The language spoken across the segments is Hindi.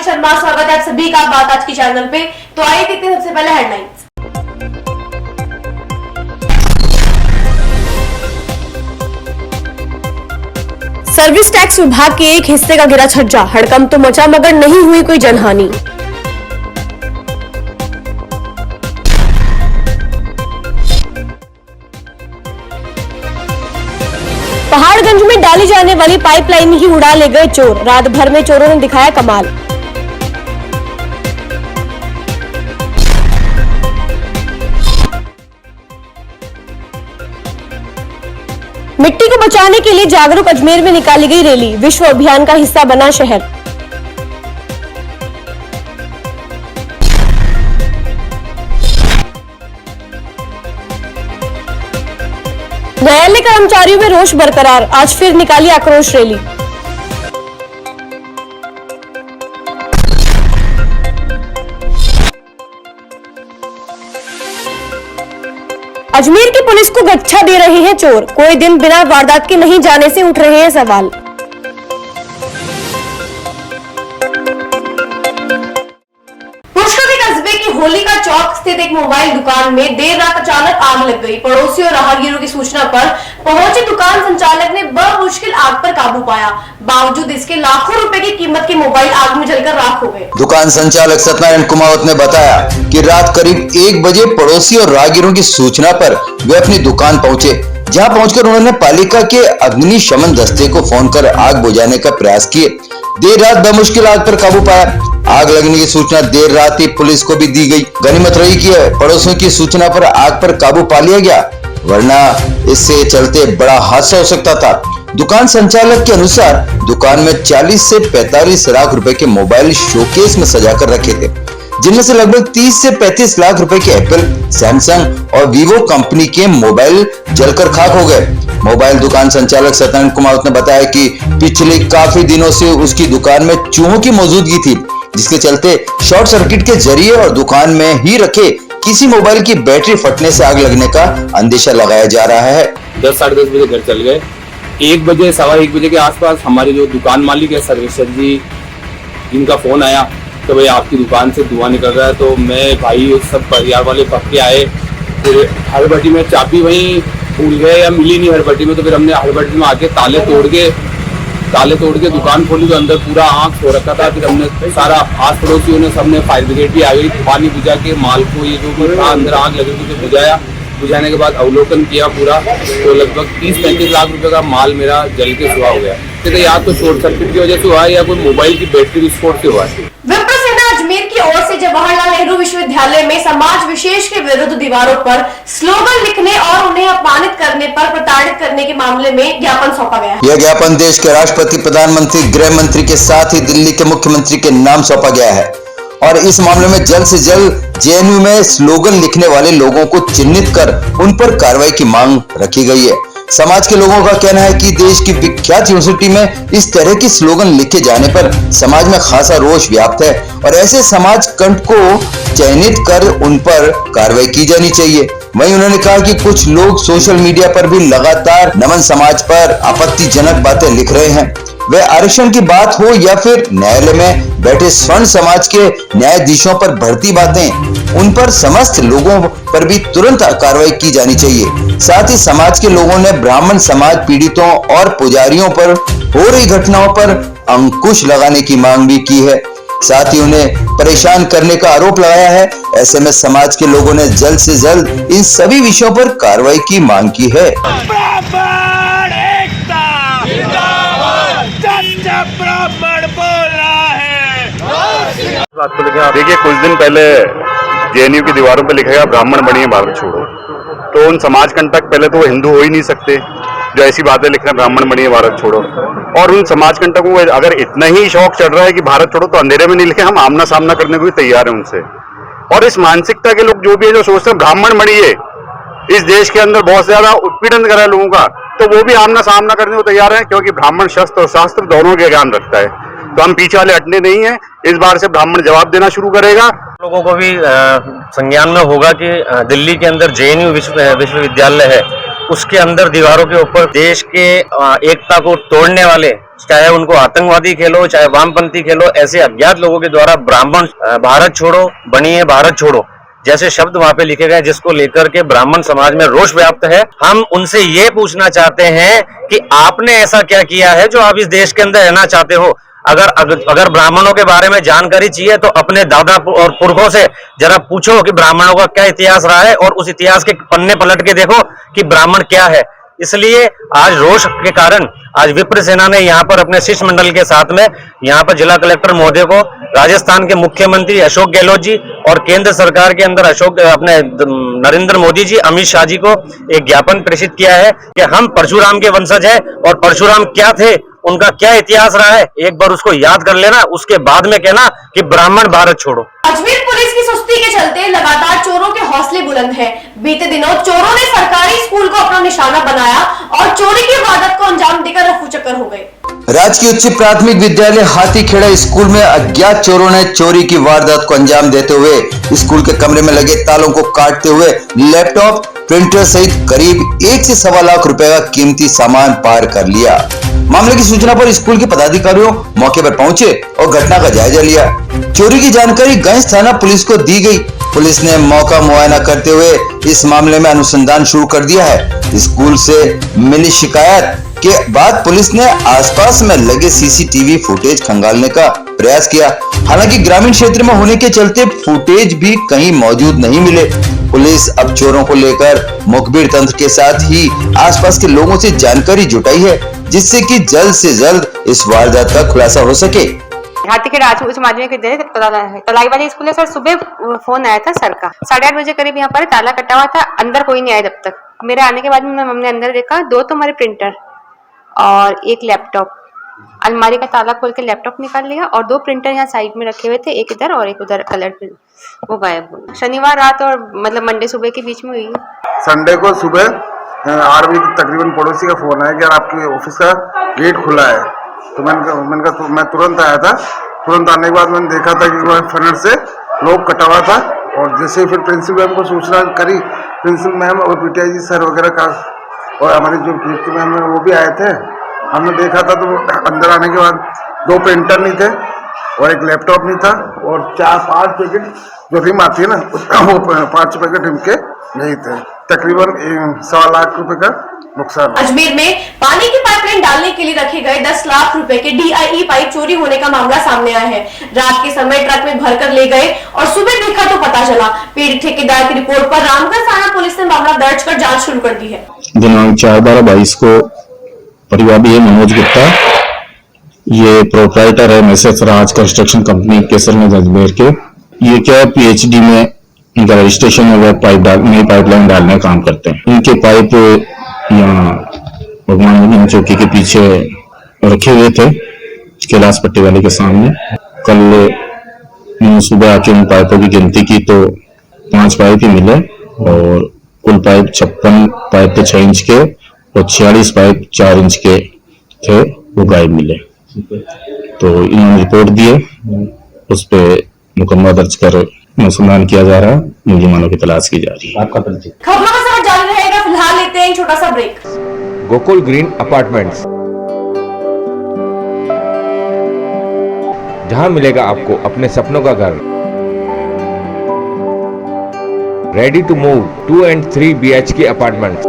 राजवीर शर्मा, स्वागत है आप सभी का बात आज के चैनल पे। तो आइए देखते हैं सबसे पहले हेडलाइंस। सर्विस टैक्स विभाग के एक हिस्से का गिरा छज्जा, हड़कंप तो मचा मगर नहीं हुई कोई जनहानि। पहाड़गंज में डाली जाने वाली पाइपलाइन ही उड़ा ले गए चोर, रात भर में चोरों ने दिखाया कमाल। मिट्टी को बचाने के लिए जागरूक अजमेर में निकाली गई रैली, विश्व अभियान का हिस्सा बना शहर। न्यायालय कर्मचारियों में रोष बरकरार, आज फिर निकाली आक्रोश रैली। अजमेर की पुलिस को गच्छा दे रहे हैं चोर, कोई दिन बिना वारदात के नहीं जाने से उठ रहे हैं सवाल। होलिका चौक स्थित एक मोबाइल दुकान में देर रात अचानक आग लग गई। पड़ोसियों और राहगीरों की सूचना पर पहुंचे दुकान संचालक ने बमुश्किल आग पर काबू पाया। बावजूद इसके लाखों रुपए की कीमत के मोबाइल आग में जलकर राख हो गए। दुकान संचालक सत्यनारायण कुमावत ने बताया कि रात करीब 1 बजे पड़ोसी और राहगीरों की सूचना पर वे अपनी दुकान पहुंचे, जहां पहुंचकर उन्होंने पालिका के अग्निशमन दस्ते को फोन कर आग बुझाने का प्रयास किए। देर रात बमुश्किल आग पर काबू पाया। आग लगने की सूचना देर रात ही पुलिस को भी दी गई। गनीमत रही कि पड़ोसियों की सूचना पर आग पर काबू पा लिया गया, वरना इससे चलते बड़ा हादसा हो सकता था। दुकान संचालक के अनुसार दुकान में 40 से 45 लाख रुपए के मोबाइल शोकेस में सजाकर रखे थे, जिनमें से लगभग 30 से 35 लाख रुपए के एप्पल, सैमसंग और वीवो कंपनी के मोबाइल जलकर खाक हो गए। मोबाइल दुकान संचालक सत्यनारायण कुमावत ने बताया कि पिछले काफी दिनों से उसकी दुकान में चूहों की मौजूदगी थी, जिसके चलते शॉर्ट सर्किट के जरिए और दुकान में ही रखे किसी मोबाइल की बैटरी फटने से आग लगने का अंदेशा लगाया जा रहा है। 10 साढ़े 10 बजे घर चल गए। 1 बजे सवा 1 बजे के आसपास हमारे जो दुकान मालिक है सर्वेश्वर जी, इनका फोन आया तो भाई आपकी दुकान से धुआं निकल रहा है। तो मैं भाई सब परिवार वाले पक्के आए, फिर हड़बड़ी में चाबी वहीं भूल गए या मिली नहीं हड़बड़ी में, तो फिर हमने हड़बड़ी में आके ताले तोड़ के दुकान खोली तो अंदर पूरा आग हो रखा था। फिर हमने सारा आस पड़ोसियों ने सबने फायर ब्रिगेड भी आ गई, पानी बुझा के माल को ये जो भी था अंदर आग लगी थी बुझाया। बुझाने के बाद अवलोकन किया पूरा, तो लगभग 30-35 लाख रुपए का माल मेरा जल के सुहा हो गया। तो या तो शॉर्ट सर्किट की वजह से हुआ है या कोई मोबाइल की बैटरी विस्फोट से हुआ है। विप्र सेना अजमेर की ओर से जवाहरलाल नेहरू विश्वविद्यालय में समाज विशेष के विरुद्ध दीवारों पर स्लोगन लिखने और उन्हें अपमानित करने पर प्रताड़ित करने के मामले में ज्ञापन सौंपा गया है। यह ज्ञापन देश के राष्ट्रपति, प्रधानमंत्री, गृह मंत्री के साथ ही दिल्ली के मुख्यमंत्री के नाम सौंपा गया है और इस मामले में जल्द से जल्द जेएनयू में स्लोगन लिखने वाले लोगों को चिन्हित कर उन पर कार्रवाई की मांग रखी गई है। समाज के लोगों का कहना है कि देश की विख्यात यूनिवर्सिटी में इस तरह के स्लोगन लिखे जाने पर समाज में खासा रोष व्याप्त है और ऐसे समाज कंठ को चयनित कर उन पर कार्रवाई की जानी चाहिए। वहीं उन्होंने कहा कि कुछ लोग सोशल मीडिया पर भी लगातार नमन समाज पर आपत्तिजनक बातें लिख रहे हैं। वह आरक्षण की बात हो या फिर न्यायालय में बैठे स्वर्ण समाज के न्यायाधीशों पर बढ़ती बातें, उन पर समस्त लोगों पर भी तुरंत कार्रवाई की जानी चाहिए। साथ ही समाज के लोगों ने ब्राह्मण समाज पीड़ितों और पुजारियों पर हो रही घटनाओं पर अंकुश लगाने की मांग भी की है। साथ ही उन्हें परेशान करने का आरोप लगाया है। ऐसे में समाज के लोगों ने जल्द से जल्द इन सभी विषयों पर कार्रवाई की मांग की है। ब्राह्मण बोल रहा है। देखिए, कुछ दिन पहले जेएनयू की दीवारों पर लिखा गया ब्राह्मण बनिए भारत छोड़ो, तो उन समाज कंटक पहले तो वो हिंदू हो ही नहीं सकते जो ऐसी बातें लिख रहे हैं ब्राह्मण बनिए भारत छोड़ो। और उन समाज कंटकों को अगर इतना ही शौक चढ़ रहा है कि भारत छोड़ो, तो अंधेरे में नहीं लिखे, हम आमना सामना करने को भी तैयार है उनसे। और इस मानसिकता के लोग जो भी है, जो सोचते हैं ब्राह्मण बनिए, इस देश के अंदर बहुत ज्यादा उत्पीड़न कर रहा है लोगों का, तो वो भी आमना सामना करने को तैयार है, क्योंकि ब्राह्मण शस्त्र और शास्त्र दोनों के ज्ञान रखता है। तो हम पीछे वाले हटने नहीं है। इस बार से ब्राह्मण जवाब देना शुरू करेगा। लोगों को भी संज्ञान में होगा कि दिल्ली के अंदर जेएनयू विश्वविद्यालय है, उसके अंदर दीवारों के ऊपर देश के एकता को तोड़ने वाले चाहे उनको आतंकवादी खेलो, चाहे वामपंथी खेलो, ऐसे अज्ञात लोगों के द्वारा ब्राह्मण भारत छोड़ो बनिए भारत छोड़ो जैसे शब्द वहां पे लिखे गए, जिसको लेकर के ब्राह्मण समाज में रोष व्याप्त है। हम उनसे ये पूछना चाहते हैं कि आपने ऐसा क्या किया है जो आप इस देश के अंदर रहना चाहते हो। अगर ब्राह्मणों के बारे में जानकारी चाहिए तो अपने दादा और पुरखों से जरा पूछो कि ब्राह्मणों का क्या इतिहास रहा है, और उस इतिहास के पन्ने पलट के देखो कि ब्राह्मण क्या है। इसलिए आज रोष के कारण आज विप्र सेना ने यहाँ पर अपने शिष्टमंडल के साथ में यहाँ पर जिला कलेक्टर महोदय को, राजस्थान के मुख्यमंत्री अशोक गहलोत जी और केंद्र सरकार के अंदर अपने नरेंद्र मोदी जी, अमित शाह जी को एक ज्ञापन प्रेषित किया है कि हम परशुराम के वंशज हैं और परशुराम क्या थे, उनका क्या इतिहास रहा है, एक बार उसको याद कर लेना, उसके बाद में कहना कि ब्राह्मण भारत छोड़ो। अजमेर पुलिस की सुस्ती के चलते लगातार चोरों के हौसले बुलंद हैं। बीते दिनों चोरों ने सरकारी स्कूल को अपना निशाना बनाया और चोरी की वारदात को अंजाम देकर रफू चक्कर हो गए। राजकीय उच्च प्राथमिक विद्यालय हाथीखेड़ा स्कूल में अज्ञात चोरों ने चोरी की वारदात को अंजाम देते हुए स्कूल के कमरे में लगे तालों को काटते हुए लैपटॉप, प्रिंटर सहित करीब 1 से सवा लाख रुपए का कीमती सामान पार कर लिया। मामले की सूचना पर स्कूल के पदाधिकारियों मौके पर पहुंचे और घटना का जायजा लिया। चोरी की जानकारी गंज थाना पुलिस को दी गई। पुलिस ने मौका मुआयना करते हुए इस मामले में अनुसंधान शुरू कर दिया है। स्कूल से मिली शिकायत के बाद पुलिस ने आसपास में लगे सीसीटीवी फुटेज खंगालने का प्रयास किया। हालांकि ग्रामीण क्षेत्र में होने के चलते फुटेज भी कहीं मौजूद नहीं मिले। पुलिस अब चोरों को लेकर मुखबिर तंत्र के साथ ही आसपास के लोगों से जानकारी जुटाई है, जिससे कि जल्द से जल्द इस वारदात का खुलासा हो सके। हाथीखेड़ा उच्च माध्यमिक विद्यालय तलाई वाली स्कूल है सर। सुबह फोन आया था सर का, 8:30 बजे करीब यहाँ पर ताला कटा हुआ था, अंदर कोई नहीं आया। जब तक मेरे आने के बाद हमने अंदर देखा 2 तो हमारे प्रिंटर और 1 लैपटॉप। अलमारी का ताला खोल के लैपटॉप निकाल लिया और 2 प्रिंटर यहाँ साइड में रखे हुए थे, एक इधर और एक उधर कलर पे, वो गायब हो गया। शनिवार रात और मतलब मंडे सुबह के बीच में हुई। संडे को सुबह 8 बजे तकरीबन पड़ोसी का फोन आया कि यार आपके ऑफिस का गेट खुला है। तो मैं तुरंत आया था। तुरंत आने के बाद मैंने देखा था कि फनर से लोग कटा हुआ था, और जैसे फिर प्रिंसिपल मैम को सूचना करी, प्रिंसिपल मैम और पीटीआई जी सर वगैरह का और हमारी जो प्रीति मैम है वो भी आए थे। हमने देखा था तो अंदर आने के बाद 2 प्रिंटर नहीं थे और 1 लैपटॉप नहीं था, और 4-5 पैकेट जो रिम आती है ना, वो 5 पैकेट रिम के नहीं थे। तकरीबन 1.25 लाख रुपए का नुकसान। अजमेर में पानी की पाइपलाइन डालने के लिए रखे गए 10 लाख रुपए के DIE पाइप चोरी होने का मामला सामने आया है। रात के समय ट्रक में भरकर ले गए और सुबह देखा तो पता चला। पीड़ित ठेकेदार की रिपोर्ट पर रामगढ़ थाना पुलिस ने मामला दर्ज कर जांच शुरू कर दी है। दिनांक 4/12/22 को परिवादी है मनोज गुप्ता, ये प्रोप्राइटर है मैसेज राज कंस्ट्रक्शन कंपनी केसरगंज अजमेर के। ये क्या PhD में इनका रजिस्ट्रेशन है, वह नई पाइपलाइन डालने का काम करते हैं। इनके पाइप यहाँ भगवान चौकी के पीछे रखे हुए थे, कैलाश पट्टी वाले के सामने। कल सुबह आके उन पाइपों की गिनती की तो 5 पाइप ही मिले, और कुल पाइप 56 पाइप थे 6 इंच के और 46 पाइप 4 इंच के थे, वो गायब मिले। तो इन्होंने रिपोर्ट दिए, उस पर मुकदमा दर्ज कर अनुसंधान किया जा रहा है, मुलजिमानों की तलाश की जा रही है। खबरों का समय जारी रहेगा, फिलहाल लेते हैं छोटा सा ब्रेक। गोकुल ग्रीन अपार्टमेंट्स, जहां मिलेगा आपको अपने सपनों का घर। Ready to move 2 and 3 BHK apartments,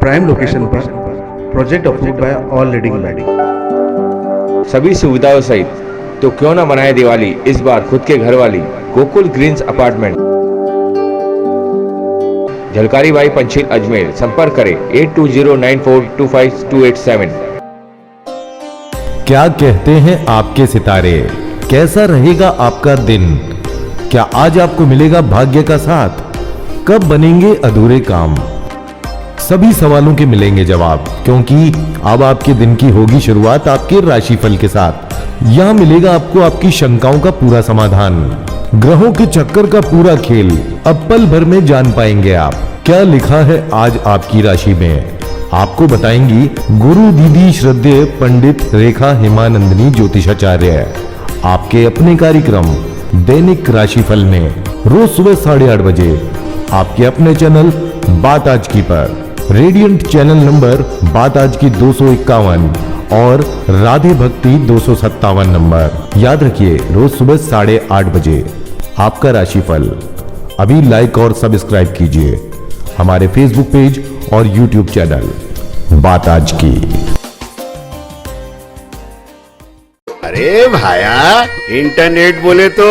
prime location पर, project approved by all leading body, सभी सुविधाओं सहित। तो क्यों ना बनाए दिवाली इस बार खुद के घर वाली। गोकुल ग्रीन्स अपार्टमेंट, झलकारी बाई पंचील अजमेर। संपर्क करें 8209425287। क्या कहते हैं आपके सितारे, कैसा रहेगा आपका दिन? क्या आज आपको मिलेगा भाग्य का साथ? कब बनेंगे अधूरे काम? सभी सवालों के मिलेंगे जवाब, क्योंकि अब आपके दिन की होगी शुरुआत आपके राशिफल के साथ। यहां मिलेगा आपको आपकी शंकाओं का पूरा समाधान, ग्रहों के चक्कर का पूरा खेल अब पल भर में जान पाएंगे आप। क्या लिखा है आज आपकी राशि में, आपको बताएंगी गुरु दीदी श्रद्धेय पंडित रेखा हेमानंदिनी ज्योतिषाचार्य। आपके अपने कार्यक्रम दैनिक राशिफल में रोज सुबह 8:30 बजे आपके अपने चैनल बात आज की पर, रेडियंट चैनल नंबर बात आज की 251 और राधे भक्ति 257 नंबर। याद रखिए, रोज सुबह 8:30 बजे आपका राशिफल। अभी लाइक और सब्सक्राइब कीजिए हमारे फेसबुक पेज और यूट्यूब चैनल बात आज की। अरे भाया, इंटरनेट बोले तो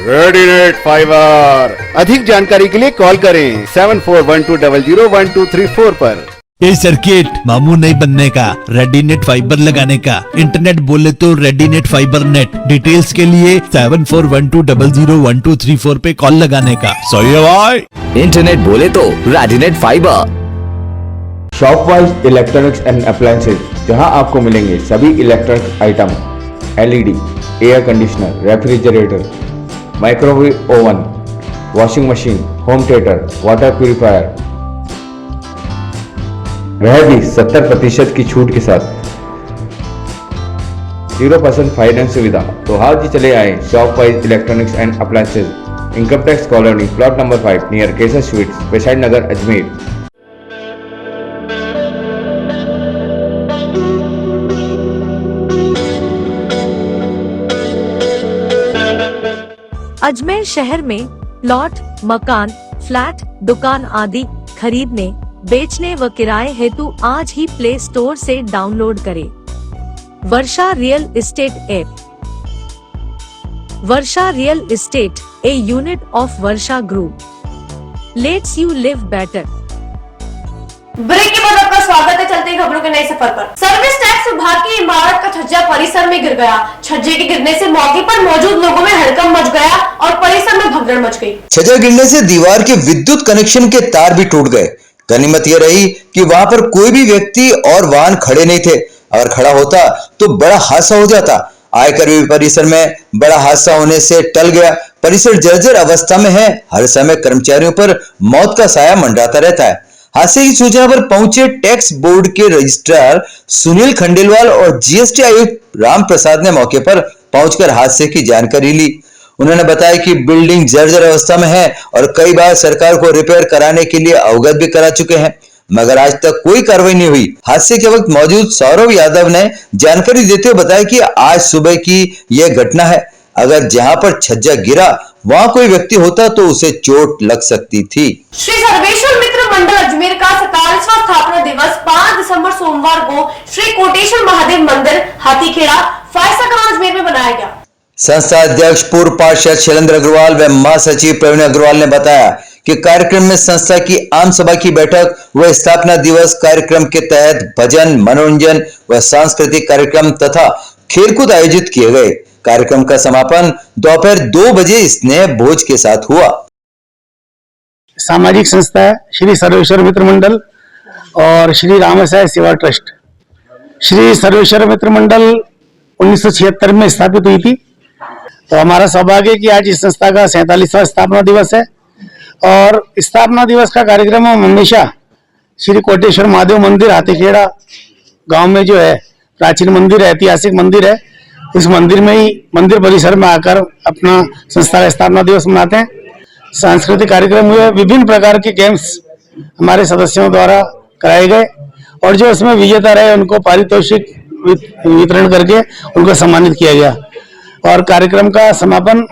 रेडीनेट फाइबर। अधिक जानकारी के लिए कॉल करें 7412001234 पर। ये सर्किट मामूल नहीं बनने का, रेडीनेट फाइबर लगाने का। इंटरनेट बोले तो रेडीनेट फाइबर नेट। डिटेल्स के लिए 7412001234 पे कॉल लगाने का। सही है भाई। इंटरनेट बोले तो रेडीनेट फाइबर। शॉपवाइज इलेक्ट्रॉनिक्स एंड अप्लायंसेज, जहां आपको मिलेंगे सभी electronic item, LED, air conditioner, refrigerator, microwave oven, washing machine, home theatre, water purifier, वह भी 70% की छूट के साथ। 0% फाइनेंस सुविधा। तो आज ही चले आए Shopwise electronics and appliances, income tax colony, plot number 5, near Kesar sweets, Peshawar Nagar, Ajmer. Ajmer शहर में प्लॉट, मकान, फ्लैट, दुकान आदि खरीदने, बेचने व किराए हेतु आज ही प्ले स्टोर से डाउनलोड करें Varsha real estate app. Varsha real estate, a unit of Varsha group. Lets you live better. Break के बाद आपका स्वागत है। चलते हैं खबरों के नए सफर पर। सर्विस टैक्स विभाग की इमारत का छज्जा परिसर में गिर गया। छज्जे के गिरने से मौके पर मौजूद लोगों में हड़कंप मच गया और परिसर में भगदड़ मच गई। छज्जा गिरने से दीवार के विद्युत कनेक्शन के तार भी टूट गए। गनीमत यह रही कि वहां पर कोई भी व्यक्ति और वाहन खड़े नहीं थे। अगर खड़ा होता तो बड़ा हादसा हो जाता। आयकर परिसर में बड़ा हादसा होने से टल गया। परिसर जर्जर अवस्था में है। हर समय कर्मचारियों पर मौत का साया मंडराता रहता है। हादसे की सूचना पर पहुंचे टैक्स बोर्ड के रजिस्ट्रार सुनील खंडेलवाल और जीएसटी आयुक्त राम प्रसाद ने मौके पर पहुंचकर हादसे की जानकारी ली। उन्होंने बताया कि बिल्डिंग जर्जर अवस्था में है और कई बार सरकार को रिपेयर कराने के लिए अवगत भी करा चुके हैं, मगर आज तक कोई कार्रवाई नहीं हुई। हादसे के वक्त मौजूद सौरभ यादव ने जानकारी देते हुए बताया कि आज सुबह की यह घटना है। अगर जहां पर छज्जा गिरा वहां कोई व्यक्ति होता तो उसे चोट लग सकती थी। श्री सर्वेश्वर मित्र मंडल अजमेर का 47वां स्थापना दिवस 5 दिसंबर सोमवार को श्री कोटेश्वर महादेव मंदिर, हाथीखेड़ा, फायसा कॉलोनी अजमेर में मनाया गया। संस्था अध्यक्ष पूर्व पार्षद शैलेंद्र अग्रवाल व महासचिव प्रवीण अग्रवाल ने बताया कि कार्यक्रम में संस्था की आम सभा की बैठक व स्थापना दिवस कार्यक्रम के तहत भजन, मनोरंजन व सांस्कृतिक कार्यक्रम तथा खेलकूद आयोजित किए गए। कार्यक्रम का समापन दोपहर 2 बजे स्नेह भोज के साथ हुआ। सामाजिक संस्था श्री सर्वेश्वर मित्र मंडल और श्री रामसाय सेवा ट्रस्ट। श्री सर्वेश्वर मित्र मंडल 1976 में स्थापित हुई थी। तो हमारा सौभाग्य है कि आज इस संस्था का 47वां स्थापना दिवस है और स्थापना दिवस का कार्यक्रम हम हमेशा श्री कोटेश्वर महादेव मंदिर, हाथीखेड़ा गांव में जो है प्राचीन मंदिर है, ऐतिहासिक मंदिर है, इस मंदिर में ही मंदिर परिसर में आकर अपना संस्था का स्थापना दिवस मनाते हैं। सांस्कृतिक कार्यक्रम हुए, विभिन्न प्रकार के गेम्स हमारे सदस्यों द्वारा कराए गए और जो उसमें विजेता रहे उनको पारितोषिक वितरण करके उनको सम्मानित किया गया और कार्यक्रम का समापन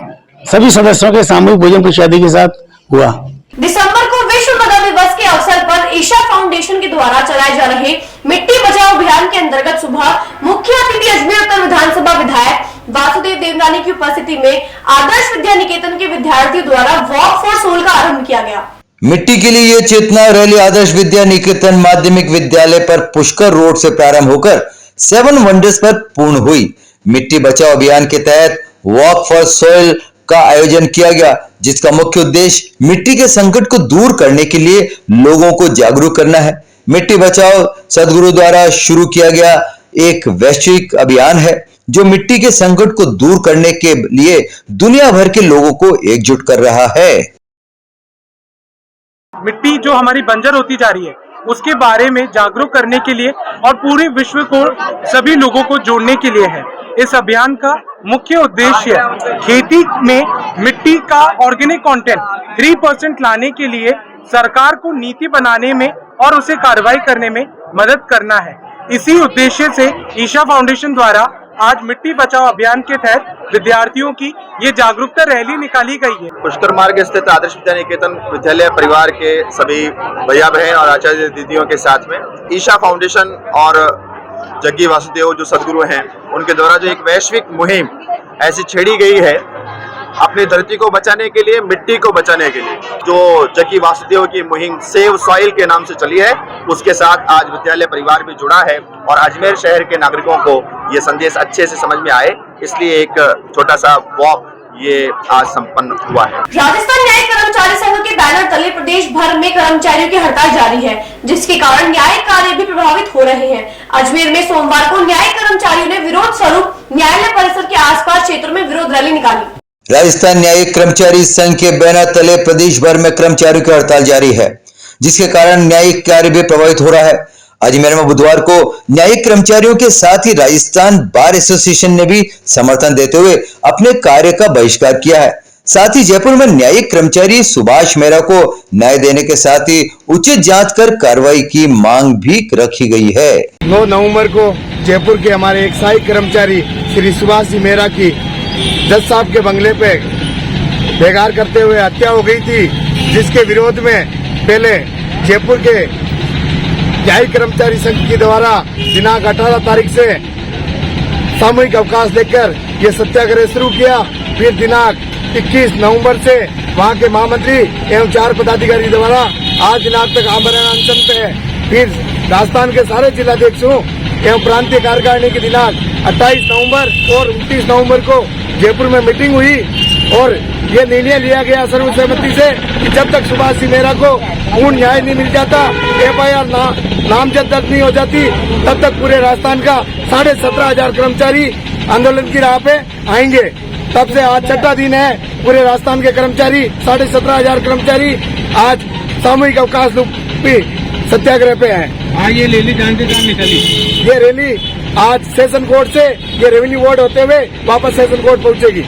सभी सदस्यों के सामूहिक भोजन प्रसादी के साथ हुआ। दिसंबर को विश्व मृदा दिवस के अवसर पर ईशा फाउंडेशन के द्वारा चलाए जा रहे मिट्टी बचाओ अभियान के अंतर्गत सुबह मुख्य अतिथि अजमेर उत्तर विधानसभा विधायक वासुदेव देवनानी की उपस्थिति में आदर्श विद्या निकेतन के विद्यार्थियों द्वारा वॉक फॉर सोल का आरंभ किया गया। मिट्टी के लिए ये चेतना रैली आदर्श विद्या निकेतन माध्यमिक विद्यालय पर पुष्कर रोड से प्रारंभ होकर 7 वंडर्स पर पूर्ण हुई। मिट्टी बचाओ अभियान के तहत वॉक फॉर सोइल का आयोजन किया गया, जिसका मुख्य उद्देश्य मिट्टी के संकट को दूर करने के लिए लोगों को जागरूक करना है। मिट्टी बचाओ सदगुरु द्वारा शुरू किया गया एक वैश्विक अभियान है जो मिट्टी के संकट को दूर करने के लिए दुनिया भर के लोगों को एकजुट कर रहा है। मिट्टी जो हमारी बंजर होती जा रही है उसके बारे में जागरूक करने के लिए और पूरे विश्व को सभी लोगों को जोड़ने के लिए है। इस अभियान का मुख्य उद्देश्य खेती में मिट्टी का ऑर्गेनिक कंटेंट 3% लाने के लिए सरकार को नीति बनाने में और उसे कार्रवाई करने में मदद करना है। इसी उद्देश्य से ईशा फाउंडेशन द्वारा आज मिट्टी बचाओ अभियान के तहत विद्यार्थियों की ये जागरूकता रैली निकाली गई है। पुष्कर मार्ग स्थित आदर्श विद्या निकेतन विद्यालय परिवार के सभी भैया बहन और आचार्य दीदियों के साथ में ईशा फाउंडेशन और जग्गी वासुदेव जो सदगुरु हैं उनके द्वारा जो एक वैश्विक मुहिम ऐसी छेड़ी गई है अपनी धरती को बचाने के लिए, मिट्टी को बचाने के लिए, जो जग्गी वासुदेव की मुहिम सेव सॉइल के नाम से चली है, उसके साथ आज विद्यालय परिवार भी जुड़ा है और अजमेर शहर के नागरिकों को ये संदेश अच्छे से समझ में आए, इसलिए एक छोटा सा वॉक ये आज संपन्न हुआ है। राजस्थान न्यायिक कर्मचारी संघ के बैनर तले प्रदेश भर में कर्मचारियों की हड़ताल जारी है, जिसके कारण न्यायिक कार्य भी प्रभावित हो रहे हैं। अजमेर में सोमवार को न्यायिक कर्मचारियों ने विरोध स्वरूप न्यायालय परिसर के आसपास क्षेत्रों में विरोध रैली निकाली। राजस्थान न्यायिक कर्मचारी संघ के बैनर तले प्रदेश भर में कर्मचारियों की हड़ताल जारी है, जिसके कारण न्यायिक कार्य भी प्रभावित हो रहा है। अजमेर में बुधवार को न्यायिक कर्मचारियों के साथ ही राजस्थान बार एसोसिएशन ने भी समर्थन देते हुए अपने कार्य का बहिष्कार किया है। साथ ही जयपुर में न्यायिक कर्मचारी सुभाष मेहरा को न्याय देने के साथ ही उचित जांच कर कार्रवाई की मांग भी रखी गई है। 9 नवंबर को जयपुर के हमारे एक सहायक कर्मचारी श्री सुभाष जी मेहरा की जज साहब के बंगले पे बेगार करते हुए हत्या हो गई थी, जिसके विरोध में पहले जयपुर के न्यायिक कर्मचारी संघ के द्वारा दिनांक 18 तारीख से सामूहिक अवकाश लेकर ये सत्याग्रह शुरू किया। फिर दिनांक 21 नवंबर से वहां के महामंत्री एवं 4 पदाधिकारी द्वारा आज दिनांक तक आमरण अनशन पे है। फिर राजस्थान के सारे जिलाध्यक्षों एवं प्रांतीय कार्यकारिणी के दिनांक 28 नवंबर और 29 नवंबर को जयपुर में मीटिंग हुई और ये निर्णय लिया गया सर्वसम्मति से कि जब तक सुभाष सिंह मेहरा को पूर्ण न्याय नहीं मिल जाता, FIR नामजद दर्ज नहीं हो जाती, तब तक पूरे राजस्थान का 17,500 कर्मचारी आंदोलन की राह पे आएंगे। तब से आज छठा दिन है, पूरे राजस्थान के कर्मचारी 17,500 कर्मचारी आज सामूहिक अवकाश रूपी सत्याग्रह पे हैं। ये रैली कहाँ निकली? ये रैली आज सेशन कोर्ट से ये रेवेन्यू वार्ड होते हुए वापस सेशन कोर्ट पहुंचेगी।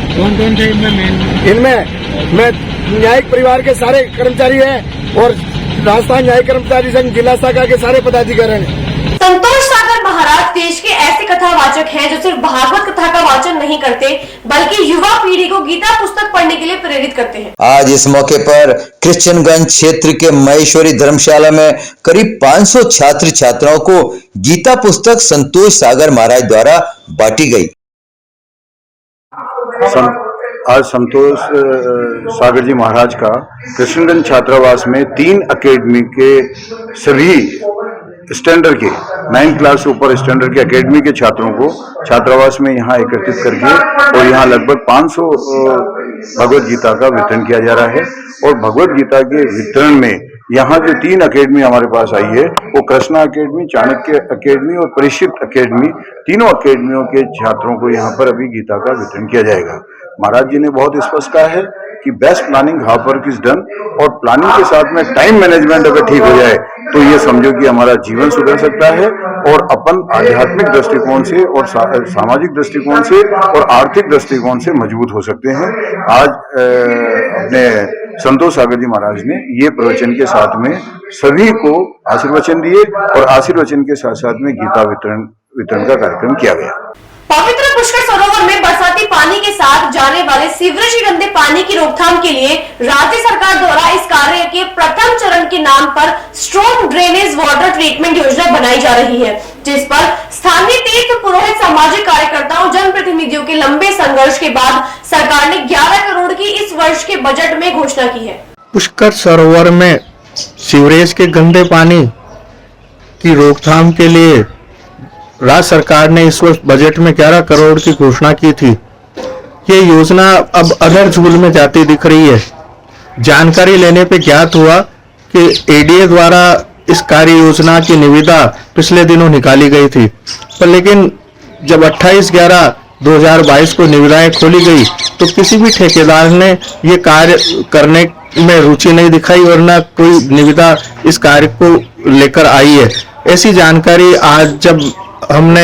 कौन से इनमें मैं न्यायिक परिवार के सारे कर्मचारी हैं और राजस्थान न्यायिक कर्मचारी संघ जिला शाखा के सारे पदाधिकारी हैं। संतोष सागर महाराज देश के ऐसे कथावाचक हैं जो सिर्फ भागवत कथा का वाचन नहीं करते, बल्कि युवा पीढ़ी को गीता पुस्तक पढ़ने के लिए प्रेरित करते हैं। आज इस मौके पर क्रिश्चियनगंज क्षेत्र के महेश्वरी धर्मशाला में करीब 500 छात्र छात्राओं को गीता पुस्तक संतोष सागर महाराज द्वारा बांटी गई। आज संतोष सागर जी महाराज का कृष्णगंज छात्रावास में 3 अकेडमी के सभी स्टैंडर्ड के 9 क्लास से ऊपर स्टैंडर्ड के अकेडमी के छात्रों को छात्रावास में यहाँ एकत्रित करके और यहाँ लगभग 500 भगवत गीता का वितरण किया जा रहा है। और भगवत गीता के वितरण में यहाँ जो 3 अकेडमी हमारे पास आई है वो कृष्णा अकेडमी, चाणक्य अकेडमी और परीक्षित अकेडमी, तीनों अकेडमियों के छात्रों को यहाँ पर अभी गीता का वितरण किया जाएगा। महाराज जी ने बहुत स्पष्ट कहा है कि best planning half work is done, और प्लानिंग के साथ में टाइम मैनेजमेंट अगर ठीक हो जाए तो ये समझो कि हमारा जीवन सुधर सकता है और अपन आध्यात्मिक दृष्टिकोण से और सामाजिक दृष्टिकोण से और आर्थिक दृष्टिकोण से मजबूत हो सकते हैं। आज अपने संतोष सागर जी महाराज ने ये प्रवचन के साथ में सभी को आशीर्वचन दिए और आशीर्वचन के साथ साथ में गीता वितरण का कार्यक्रम किया गया। पवित्र पुष्कर सरोवर में बरसाती पानी के साथ जाने वाले सीवरेज के गंदे पानी की रोकथाम के लिए राज्य सरकार द्वारा इस कार्य के प्रथम चरण के नाम पर स्ट्रॉन्ग ड्रेनेज वाटर ट्रीटमेंट योजना बनाई जा रही है, जिस पर स्थानीय तीर्थ पुरोहित, सामाजिक कार्यकर्ताओं, जनप्रतिनिधियों के लंबे संघर्ष के बाद सरकार ने 11 करोड़ की इस वर्ष के बजट में घोषणा की है। पुष्कर सरोवर में सीवरेज के गंदे पानी की रोकथाम के लिए राज्य सरकार ने इस वर्ष बजट में 11 करोड़ की घोषणा की थी। ये योजना अब अधर झूल में जाती दिख रही है। जानकारी लेने पे ज्ञात हुआ कि एडीए द्वारा इस कार्य योजना की निविदा पिछले दिनों निकाली गई थी, पर लेकिन जब 28/11/2022 को निविदाएं खोली गई तो किसी भी ठेकेदार ने ये कार्य करने में रुचि नहीं दिखाई और न कोई निविदा इस कार्य को लेकर आई है। ऐसी जानकारी आज जब हमने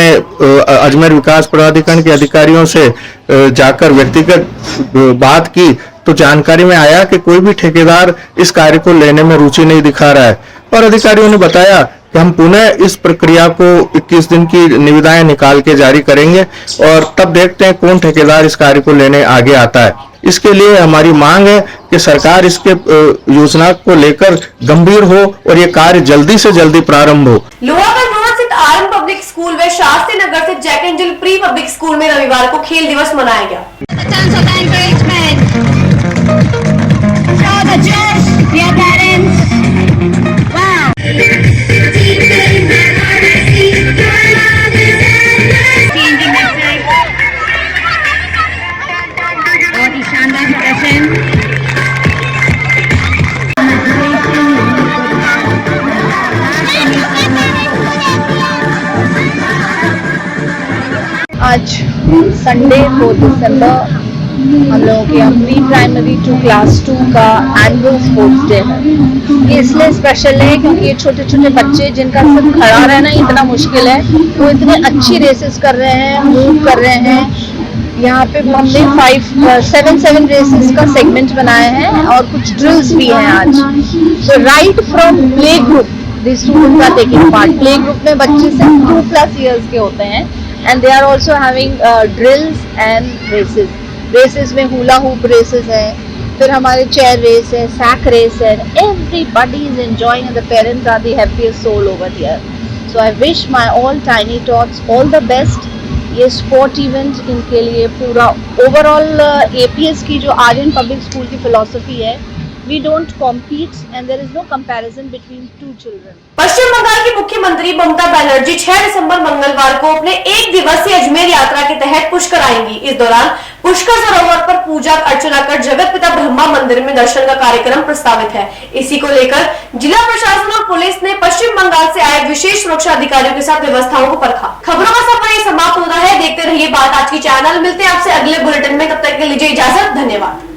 अजमेर विकास प्राधिकरण के अधिकारियों से जाकर व्यक्तिगत बात की तो जानकारी में आया कि कोई भी ठेकेदार इस कार्य को लेने में रुचि नहीं दिखा रहा है और अधिकारियों ने बताया कि हम पुनः इस प्रक्रिया को 21 दिन की निविदाएं निकाल के जारी करेंगे और तब देखते हैं कौन ठेकेदार इस कार्य को लेने आगे आता है। इसके लिए हमारी मांग है कि सरकार इसके योजना को लेकर गंभीर हो और ये कार्य जल्दी से जल्दी प्रारंभ हो। लोहागढ़ रोड स्थित आरएम पब्लिक स्कूल व शास्त्री नगर स्थित Jack Angel pre public school में रविवार को खेल दिवस मनाया गया। बहुत ही शानदार प्रदर्शन। आज संडे 2 दिसंबर हम लोगों के यहाँ प्री प्राइमरी टू क्लास 2 का एनुअल स्पोर्ट्स डे है। ये इसलिए स्पेशल है क्योंकि ये छोटे छोटे बच्चे जिनका सिर्फ खड़ा रहना इतना मुश्किल है, वो इतने अच्छी रेसेस कर रहे हैं, मूव कर रहे हैं। यहाँ पे हमने 7 रेसेस का सेगमेंट बनाए हैं और कुछ ड्रिल्स भी हैं आज। तो right from play group the students are taking part. Play group में बच्चे सिर्फ 2+ ईयर्स के होते हैं and they are also having drills and races में हुला हुप रेसेस है, फिर हमारे चेयर रेस है, सैक रेस है। Everybody is enjoying and the parents are the happiest soul over here. So I wish my all tiny tots all the best. ये स्पोर्ट इवेंट इनके लिए पूरा ओवरऑल एपीएस की जो आर्यन पब्लिक स्कूल की फिलॉसफी है, we don't compete and there is no comparison between two children. पश्चिम बंगाल की मुख्यमंत्री ममता बनर्जी 6 दिसंबर मंगलवार को अपने 1 दिवसीय अजमेर यात्रा के तहत पुष्कर आएंगी। इस दौरान पुष्कर सरोवर पर पूजा अर्चना कर जगत पिता ब्रह्मा मंदिर में दर्शन का कार्यक्रम प्रस्तावित है। इसी को लेकर जिला प्रशासन और पुलिस ने पश्चिम बंगाल से आए विशेष सुरक्षा अधिकारियों के साथ व्यवस्थाओं को परखा। खबरों का सफर समाप्त होता है। देखते रहिए बात आज की चैनल। मिलते हैं आपसे अगले बुलेटिन में, तब तक के लिए लीजिए इजाजत। धन्यवाद।